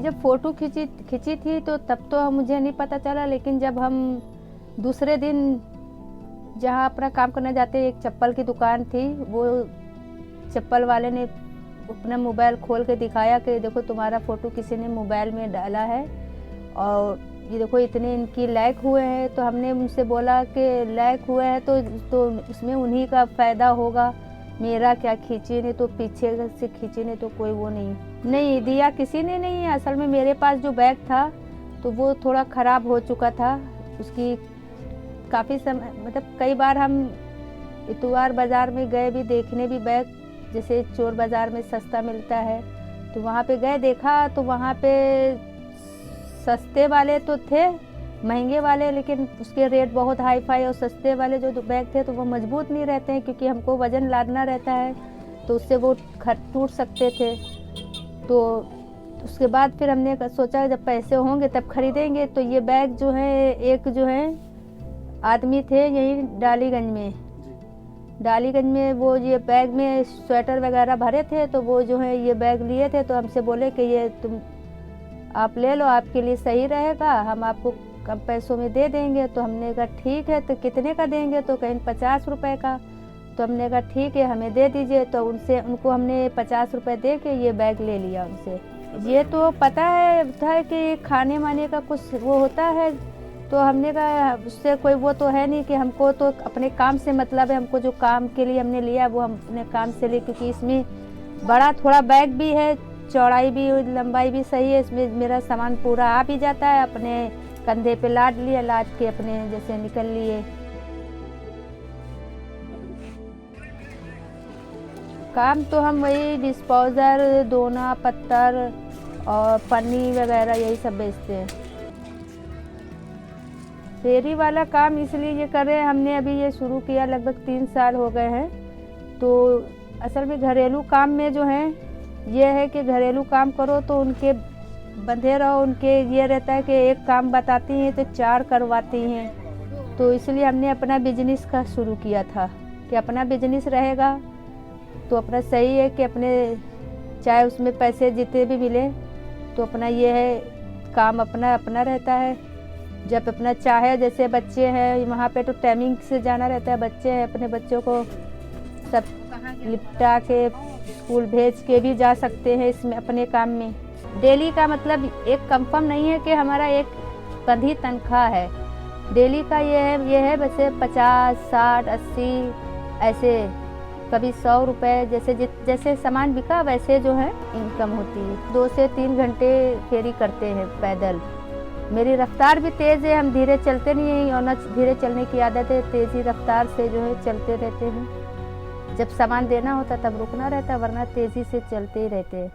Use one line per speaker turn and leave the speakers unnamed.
जब फ़ोटो खींची थी तो तब तो मुझे नहीं पता चला, लेकिन जब हम दूसरे दिन जहाँ अपना काम करने जाते, एक चप्पल की दुकान थी, वो चप्पल वाले ने अपना मोबाइल खोल के दिखाया कि देखो तुम्हारा फ़ोटो किसी ने मोबाइल में डाला है और ये देखो इतने इनकी लाइक हुए हैं। तो हमने उनसे बोला कि लाइक हुए हैं तो उसमें उन्हीं का फ़ायदा होगा, मेरा क्या, खींची ने तो पीछे से खींची ने तो कोई वो नहीं दिया किसी ने नहीं है। असल में मेरे पास जो बैग था तो वो थोड़ा ख़राब हो चुका था, उसकी काफ़ी समय, मतलब कई बार हम इतवार बाज़ार में गए भी देखने भी बैग, जैसे चोर बाज़ार में सस्ता मिलता है तो वहाँ पे गए, देखा तो वहाँ पे सस्ते वाले तो थे, महंगे वाले, लेकिन उसके रेट बहुत हाई फाई, और सस्ते वाले जो बैग थे तो वो मजबूत नहीं रहते हैं, क्योंकि हमको वज़न लादना रहता है तो उससे वो टूट सकते थे। तो उसके बाद फिर हमने सोचा जब पैसे होंगे तब खरीदेंगे। तो ये बैग जो है, एक जो है आदमी थे यहीं डालीगंज में वो ये बैग में स्वेटर वगैरह भरे थे, तो वो जो है ये बैग लिए थे, तो हमसे बोले कि ये तुम आप ले लो, आपके लिए सही रहेगा, हम आपको कम पैसों में दे देंगे। तो हमने कहा ठीक है, तो कितने का देंगे, तो कहीं 50 रुपये का। तो हमने कहा ठीक है, हमें दे दीजिए। तो उनको हमने 50 रुपये दे के ये बैग ले लिया उनसे। ये तो पता है था कि खाने वाने का कुछ वो होता है, तो हमने कहा उससे कोई वो तो है नहीं, कि हमको तो अपने काम से मतलब है, हमको जो काम के लिए हमने लिया वो हम अपने काम से लिए, क्योंकि इसमें बड़ा थोड़ा बैग भी है, चौड़ाई भी लंबाई भी सही है, इसमें मेरा सामान पूरा आ भी जाता है। अपने कंधे पे लाद लिया, लाद के अपने जैसे निकल लिए। काम तो हम वही डिस्पोजर, दोना, पत्थर और पन्नी वगैरह यही सब बेचते हैं। फेरी वाला काम इसलिए ये कर रहे हैं, हमने अभी ये शुरू किया, लगभग 3 साल हो गए हैं। तो असल में घरेलू काम में जो है ये है कि घरेलू काम करो तो उनके बंधे रहो, उनके ये रहता है कि एक काम बताती हैं तो 4 करवाती हैं। तो इसलिए हमने अपना बिजनेस का शुरू किया था कि अपना बिजनेस रहेगा तो अपना सही है कि अपने चाहे उसमें पैसे जितने भी मिले तो अपना ये है, काम अपना अपना रहता है। जब अपना चाहे, जैसे बच्चे हैं वहाँ पे तो टाइमिंग से जाना रहता है, बच्चे हैं, अपने बच्चों को सब लिपटा के स्कूल भेज के भी जा सकते हैं इसमें अपने काम में। डेली का मतलब एक कंफर्म नहीं है कि हमारा एक बंधी तनख्वाह है। डेली का ये है वैसे 50, 60, 80 ऐसे, कभी 100 रुपये, जैसे सामान बिका वैसे जो है इनकम होती है। 2 से 3 घंटे फेरी करते हैं पैदल। मेरी रफ्तार भी तेज़ है, हम धीरे चलते नहीं हैं, और न धीरे चलने की आदत है, तेज़ी रफ्तार से जो है चलते रहते हैं। जब सामान देना होता तब रुकना रहता है, वरना तेज़ी से चलते ही रहते हैं।